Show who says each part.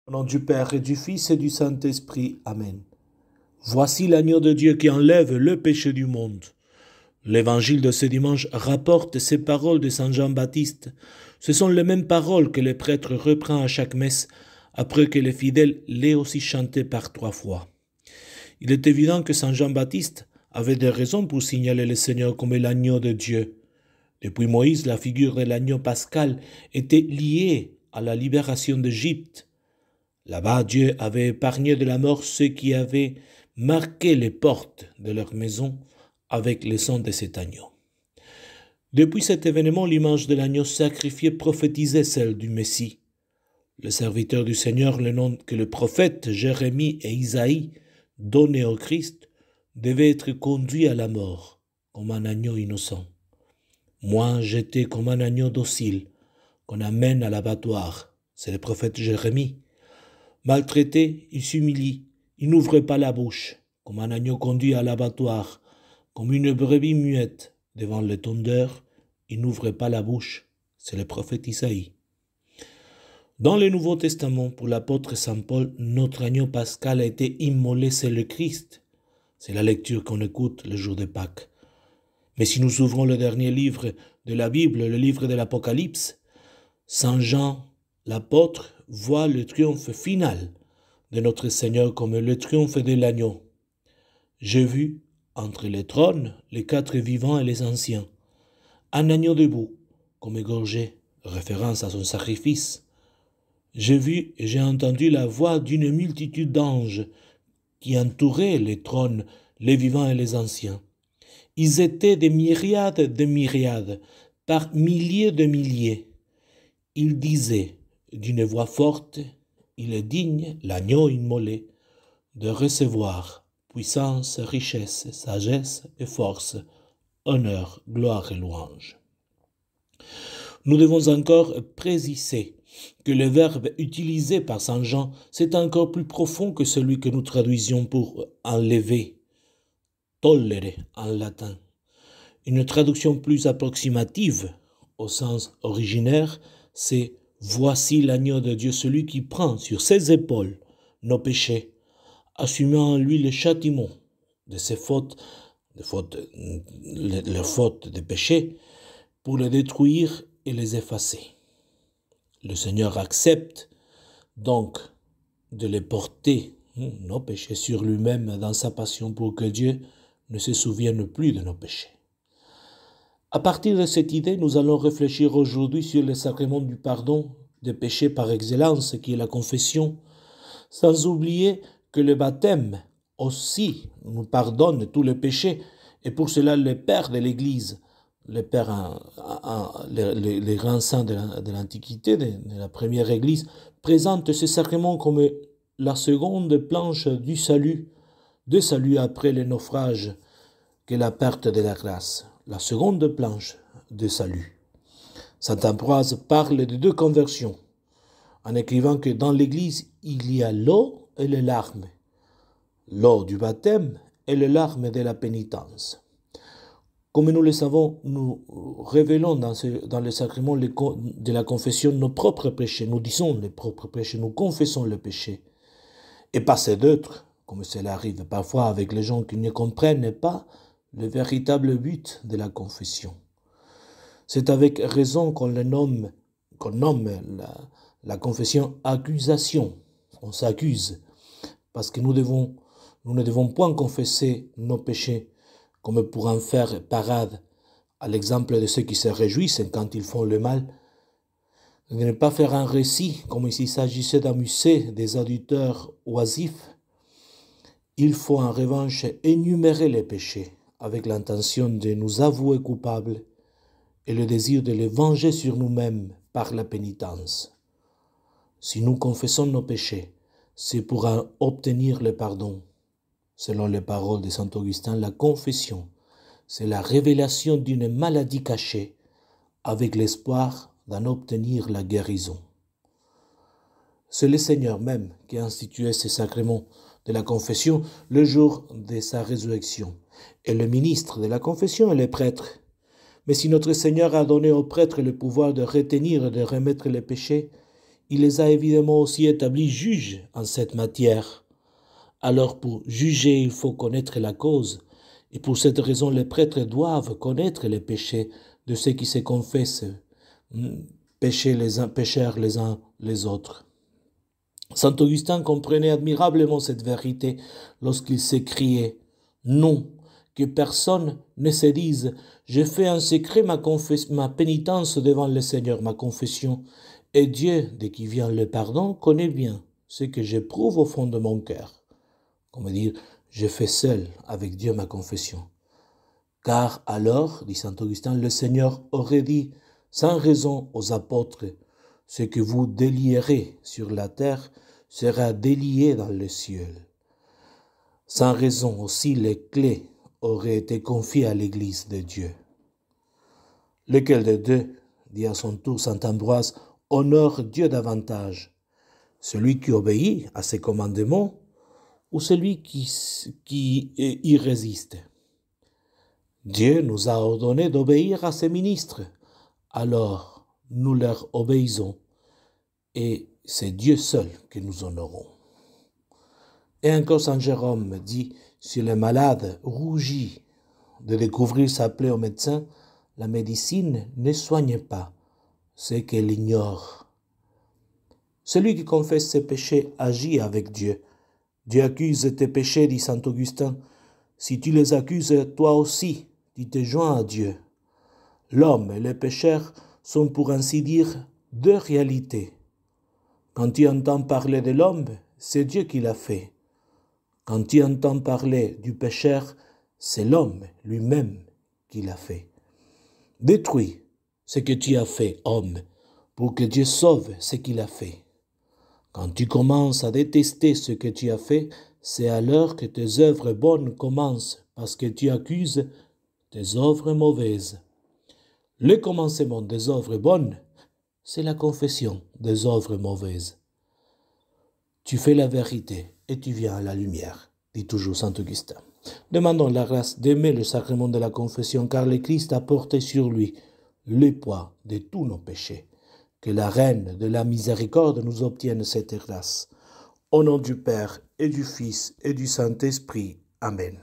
Speaker 1: Au nom du Père et du Fils et du Saint-Esprit. Amen. Voici l'agneau de Dieu qui enlève le péché du monde. L'évangile de ce dimanche rapporte ces paroles de Saint Jean-Baptiste. Ce sont les mêmes paroles que le prêtre reprend à chaque messe après que les fidèles l'aient aussi chanté par 3 fois. Il est évident que Saint Jean-Baptiste avait des raisons pour signaler le Seigneur comme l'agneau de Dieu. Depuis Moïse, la figure de l'agneau pascal était liée à la libération d'Égypte. Là-bas, Dieu avait épargné de la mort ceux qui avaient marqué les portes de leur maison avec le sang de cet agneau. Depuis cet événement, l'image de l'agneau sacrifié prophétisait celle du Messie. Le serviteur du Seigneur, le nom que le prophète Jérémie et Isaïe donnaient au Christ, devait être conduit à la mort comme un agneau innocent. Moi, j'étais comme un agneau docile qu'on amène à l'abattoir. C'est le prophète Jérémie. Maltraité, il s'humilie, il n'ouvre pas la bouche, comme un agneau conduit à l'abattoir, comme une brebis muette devant le tondeur, il n'ouvre pas la bouche. C'est le prophète Isaïe. Dans le Nouveau Testament, pour l'apôtre Saint Paul, notre agneau pascal a été immolé, c'est le Christ. C'est la lecture qu'on écoute le jour de Pâques. Mais si nous ouvrons le dernier livre de la Bible, le livre de l'Apocalypse, Saint Jean, l'apôtre, voit le triomphe final de notre Seigneur comme le triomphe de l'agneau. J'ai vu, entre les trônes, les 4 vivants et les anciens, un agneau debout, comme égorgé, référence à son sacrifice. J'ai vu et j'ai entendu la voix d'une multitude d'anges qui entouraient les trônes, les vivants et les anciens. Ils étaient des myriades de myriades, par milliers de milliers. Ils disaient d'une voix forte, il est digne, l'agneau immolé, de recevoir puissance, richesse, sagesse et force, honneur, gloire et louange. Nous devons encore préciser que le verbe utilisé par Saint Jean, c'est encore plus profond que celui que nous traduisions pour enlever, tollere en latin. Une traduction plus approximative, au sens originaire, c'est « Voici l'agneau de Dieu, celui qui prend sur ses épaules nos péchés, assumant en lui le châtiment de ses fautes, leurs fautes de péché, pour les détruire et les effacer. » Le Seigneur accepte donc de les porter, nos péchés, sur lui-même dans sa passion pour que Dieu ne se souvienne plus de nos péchés. À partir de cette idée, nous allons réfléchir aujourd'hui sur le sacrement du pardon des péchés par excellence, qui est la confession, sans oublier que le baptême aussi nous pardonne tous les péchés, et pour cela le Père de l'Église, les grands saints de l'Antiquité, de la première Église, présentent ce sacrement comme la seconde planche du salut, de salut après le naufrage, que la perte de la grâce, la seconde planche de salut. Saint Ambroise parle de 2 conversions, en écrivant que dans l'Église, il y a l'eau et les larmes, l'eau du baptême et les larmes de la pénitence. Comme nous le savons, nous révélons dans le sacrement de la confession nos propres péchés, nous disons les propres péchés, nous confessons le péché, et pas ces d'autres, comme cela arrive parfois avec les gens qui ne comprennent pas le véritable but de la confession. C'est avec raison qu'on nomme la confession accusation. On s'accuse parce que nous ne devons point confesser nos péchés comme pour en faire parade, à l'exemple de ceux qui se réjouissent quand ils font le mal, de ne pas faire un récit comme s'il s'agissait d'amuser des auditeurs oisifs. Il faut en revanche énumérer les péchés avec l'intention de nous avouer coupables et le désir de les venger sur nous-mêmes par la pénitence. Si nous confessons nos péchés, c'est pour en obtenir le pardon. Selon les paroles de saint Augustin, la confession, c'est la révélation d'une maladie cachée avec l'espoir d'en obtenir la guérison. C'est le Seigneur même qui a institué ce sacrement de la confession le jour de sa résurrection. Et le ministre de la confession est le prêtre. Mais si notre Seigneur a donné au prêtre le pouvoir de retenir et de remettre les péchés, il les a évidemment aussi établis juges en cette matière. Alors pour juger, il faut connaître la cause, et pour cette raison, les prêtres doivent connaître les péchés de ceux qui se confessent, pécheurs les uns les autres. Saint Augustin comprenait admirablement cette vérité lorsqu'il s'écriait « Non, que personne ne se dise « Je fais en secret ma pénitence devant le Seigneur, ma confession, et Dieu, de qui vient le pardon, connaît bien ce que j'éprouve au fond de mon cœur. » Comme dire « Je fais seul avec Dieu ma confession. » Car alors, dit saint Augustin, le Seigneur aurait dit sans raison aux apôtres « Ce que vous délierez sur la terre sera délié dans le ciel. » Sans raison aussi, les clés auraient été confiées à l'Église de Dieu. Lequel des deux, dit à son tour saint Ambroise, honore Dieu davantage, celui qui obéit à ses commandements ou celui qui y résiste? Dieu nous a ordonné d'obéir à ses ministres, alors nous leur obéissons, et c'est Dieu seul que nous honorons. Et encore saint Jérôme dit, si le malade rougit de découvrir sa plaie au médecin, la médecine ne soigne pas, c'est qu'elle ignore. Celui qui confesse ses péchés agit avec Dieu. Dieu accuse tes péchés, dit saint Augustin. Si tu les accuses, toi aussi, tu te joins à Dieu. L'homme et le pécheur sont pour ainsi dire deux réalités. Quand tu entends parler de l'homme, c'est Dieu qui l'a fait. Quand tu entends parler du pécheur, c'est l'homme lui-même qui l'a fait. Détruis ce que tu as fait, homme, pour que Dieu sauve ce qu'il a fait. Quand tu commences à détester ce que tu as fait, c'est alors que tes œuvres bonnes commencent, parce que tu accuses tes œuvres mauvaises. Le commencement des œuvres bonnes, c'est la confession des œuvres mauvaises. Tu fais la vérité et tu viens à la lumière, dit toujours saint Augustin. Demandons la grâce d'aimer le sacrement de la confession, car le Christ a porté sur lui le poids de tous nos péchés. Que la Reine de la miséricorde nous obtienne cette grâce. Au nom du Père et du Fils et du Saint-Esprit. Amen.